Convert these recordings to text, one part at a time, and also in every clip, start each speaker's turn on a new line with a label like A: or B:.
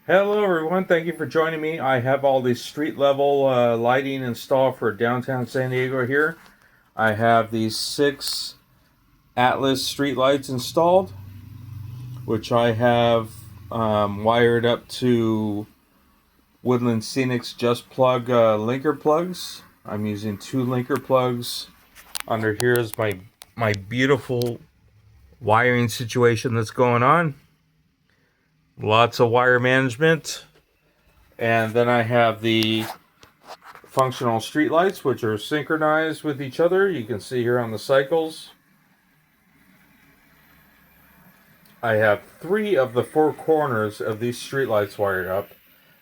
A: Hello everyone, thank you for joining me. I have all the street level lighting installed for downtown San Diego here. I have these 6 Atlas street lights installed, which I have wired up to Woodland Scenics Just Plug linker plugs. I'm using 2 linker plugs. Under here is my beautiful wiring situation that's going on. Lots of wire management. And then I have the functional street lights, which are synchronized with each other. You can see here on the cycles. I have 3 of the 4 corners of these street lights wired up.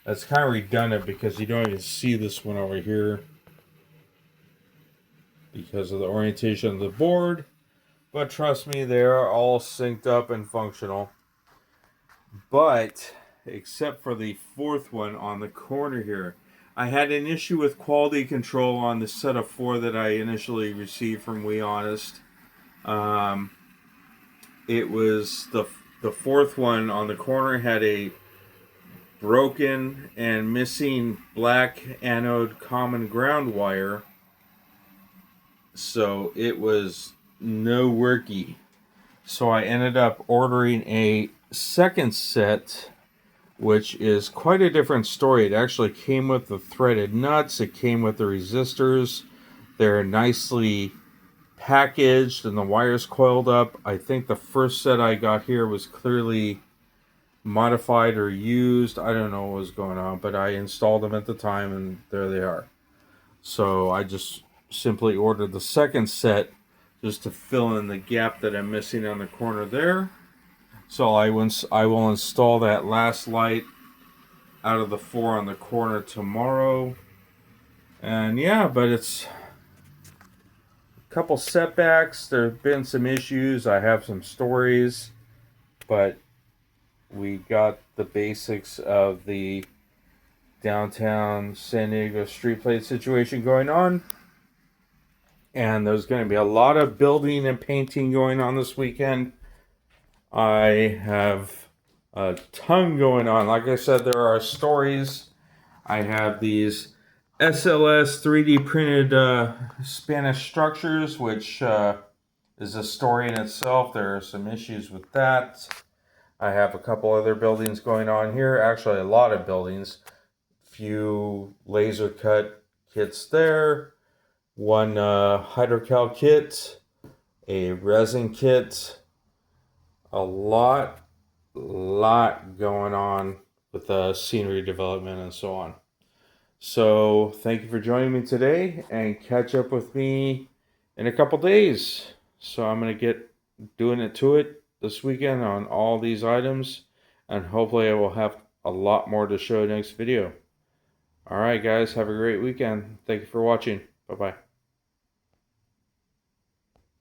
A: That's kind of redundant because you don't even see this one over here because of the orientation of the board. But trust me, they are all synced up and functional. But except for the 4th one on the corner here, I had an issue with quality control on the set of 4 that I initially received from WeHonest. It was the 4th one on the corner had a broken and missing black anode common ground wire, so it was no worky. So I ended up ordering a second set, which is quite a different story. It actually came with the threaded nuts, it came with the resistors. They're nicely packaged and the wires coiled up. I think the first set I got here was clearly modified or used. I don't know what was going on, but I installed them at the time and there they are. So I just simply ordered the second set just to fill in the gap that I'm missing on the corner there. So I will install that last light out of the 4 on the corner tomorrow. And yeah, but it's a couple setbacks. There have been some issues. I have some stories, but we got the basics of the downtown San Diego street plate situation going on. And there's going to be a lot of building and painting going on this weekend. I have a ton going on. Like I said, there are stories. I have these SLS 3D printed Spanish structures, which is a story in itself. There are some issues with that. I have a couple other buildings going on here. Actually, a lot of buildings. Few laser cut kits there. One hydrocal kit. A resin kit. A lot going on with scenery development and so on. So thank you for joining me today, and catch up with me in a couple days. So I'm going to get doing it this weekend on all these items, and hopefully I will have a lot more to show next video. Alright guys, have a great weekend. Thank you for watching. Bye bye.